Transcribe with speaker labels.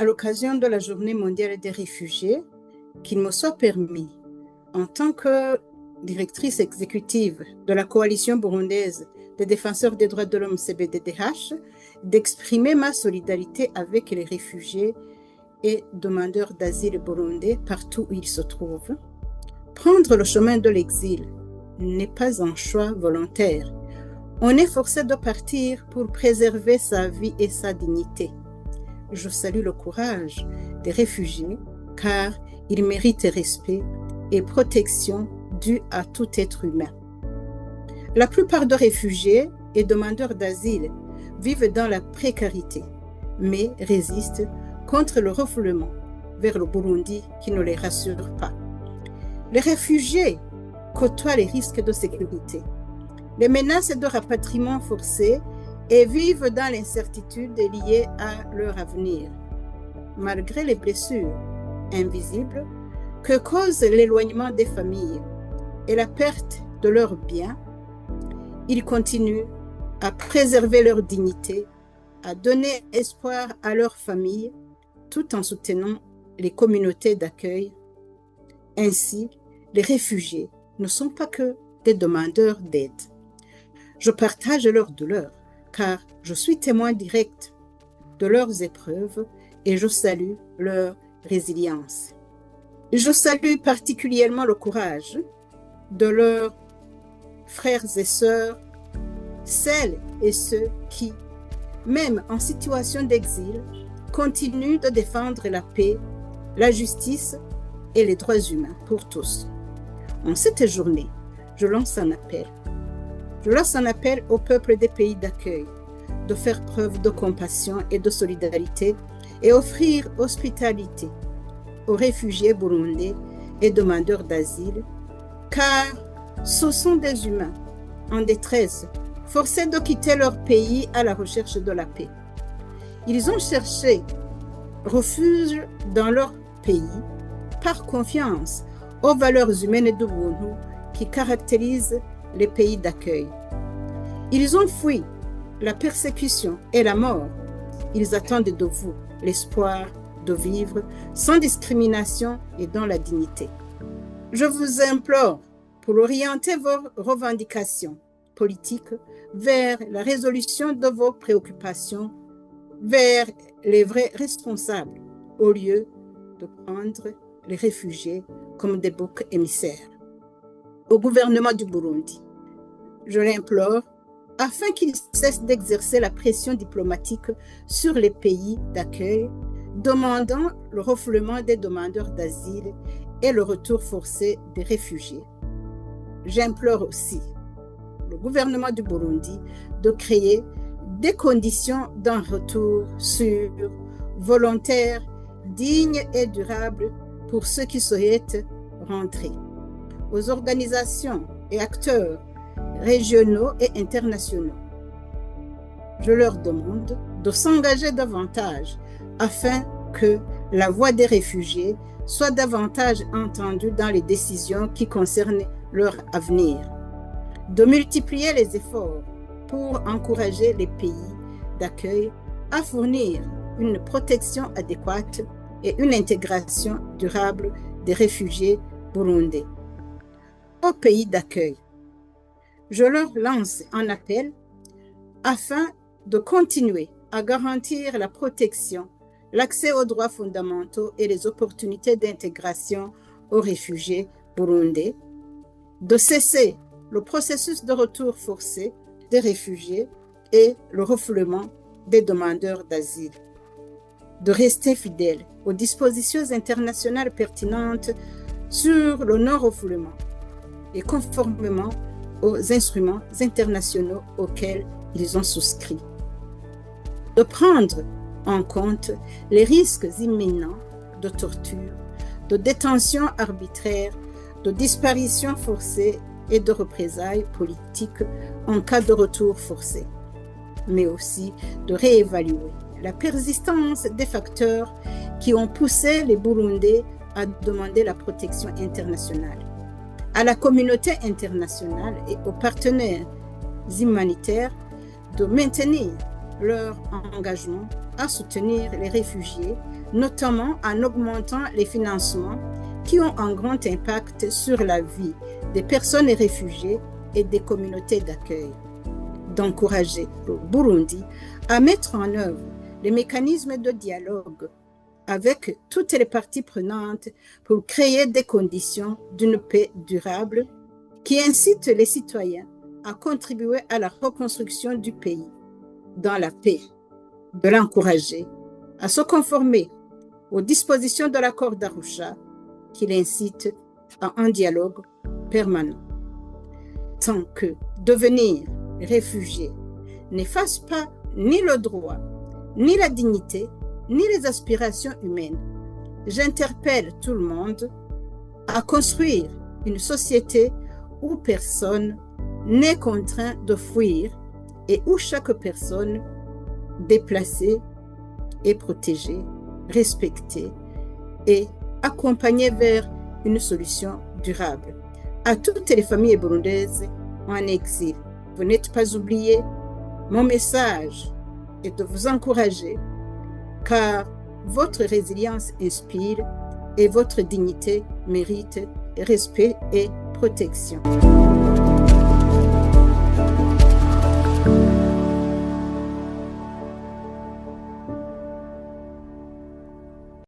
Speaker 1: à l'occasion de la Journée mondiale des réfugiés, qu'il me soit permis, en tant que directrice exécutive de la coalition burundaise des défenseurs des droits de l'homme CBDDH, d'exprimer ma solidarité avec les réfugiés et demandeurs d'asile burundais partout où ils se trouvent. Prendre le chemin de l'exil n'est pas un choix volontaire. On est forcé de partir pour préserver sa vie et sa dignité. Je salue le courage des réfugiés car ils méritent respect et protection due à tout être humain. La plupart des réfugiés et demandeurs d'asile vivent dans la précarité, mais résistent contre le refoulement vers le Burundi qui ne les rassure pas. Les réfugiés côtoient les risques de sécurité, les menaces de rapatriement forcé et vivent dans l'incertitude liée à leur avenir. Malgré les blessures invisibles que cause l'éloignement des familles et la perte de leurs biens, ils continuent à préserver leur dignité, à donner espoir à leurs familles, tout en soutenant les communautés d'accueil. Ainsi, les réfugiés ne sont pas que des demandeurs d'aide. Je partage leur douleur, car je suis témoin direct de leurs épreuves et je salue leur résilience. Je salue particulièrement le courage de leurs frères et sœurs, celles et ceux qui, même en situation d'exil, continuent de défendre la paix, la justice et les droits humains pour tous. En cette journée, je lance un appel. Je lance un appel au peuple des pays d'accueil de faire preuve de compassion et de solidarité et offrir hospitalité aux réfugiés burundais et demandeurs d'asile, car ce sont des humains en détresse, forcés de quitter leur pays à la recherche de la paix. Ils ont cherché refuge dans leur pays par confiance aux valeurs humaines de Buntu qui caractérisent les pays d'accueil. Ils ont fui la persécution et la mort. Ils attendent de vous l'espoir de vivre sans discrimination et dans la dignité. Je vous implore pour orienter vos revendications politiques vers la résolution de vos préoccupations, vers les vrais responsables, au lieu de prendre les réfugiés comme des boucs émissaires. Au gouvernement du Burundi, je l'implore afin qu'il cesse d'exercer la pression diplomatique sur les pays d'accueil, demandant le refoulement des demandeurs d'asile et le retour forcé des réfugiés. J'implore aussi le gouvernement du Burundi de créer des conditions d'un retour sûr, volontaire, digne et durable pour ceux qui souhaitent rentrer. Aux organisations et acteurs régionaux et internationaux, je leur demande de s'engager davantage afin que la voix des réfugiés soit davantage entendue dans les décisions qui concernent leur avenir, de multiplier les efforts pour encourager les pays d'accueil à fournir une protection adéquate et une intégration durable des réfugiés burundais. Aux pays d'accueil, je leur lance un appel afin de continuer à garantir la protection, l'accès aux droits fondamentaux et les opportunités d'intégration aux réfugiés burundais, de cesser le processus de retour forcé des réfugiés et le refoulement des demandeurs d'asile, de rester fidèles aux dispositions internationales pertinentes sur le non-refoulement et conformément aux instruments internationaux auxquels ils ont souscrit, de prendre en compte les risques imminents de torture, de détention arbitraire, de disparition forcée et de représailles politiques en cas de retour forcé, mais aussi de réévaluer la persistance des facteurs qui ont poussé les Burundais à demander la protection internationale, à la communauté internationale et aux partenaires humanitaires de maintenir leur engagement à soutenir les réfugiés, notamment en augmentant les financements qui ont un grand impact sur la vie des personnes réfugiées et des communautés d'accueil. D'encourager le Burundi à mettre en œuvre les mécanismes de dialogue avec toutes les parties prenantes pour créer des conditions d'une paix durable qui incitent les citoyens à contribuer à la reconstruction du pays dans la paix, de l'encourager à se conformer aux dispositions de l'accord d'Arusha qui l'incite à un dialogue permanent. Tant que devenir réfugié n'efface pas ni le droit, ni la dignité, ni les aspirations humaines, j'interpelle tout le monde à construire une société où personne n'est contraint de fuir et où chaque personne déplacée est protégée, respectée et accompagnée vers une solution durable. À toutes les familles burundaises en exil, vous n'êtes pas oubliés. Mon message est de vous encourager car votre résilience inspire et votre dignité mérite respect et protection.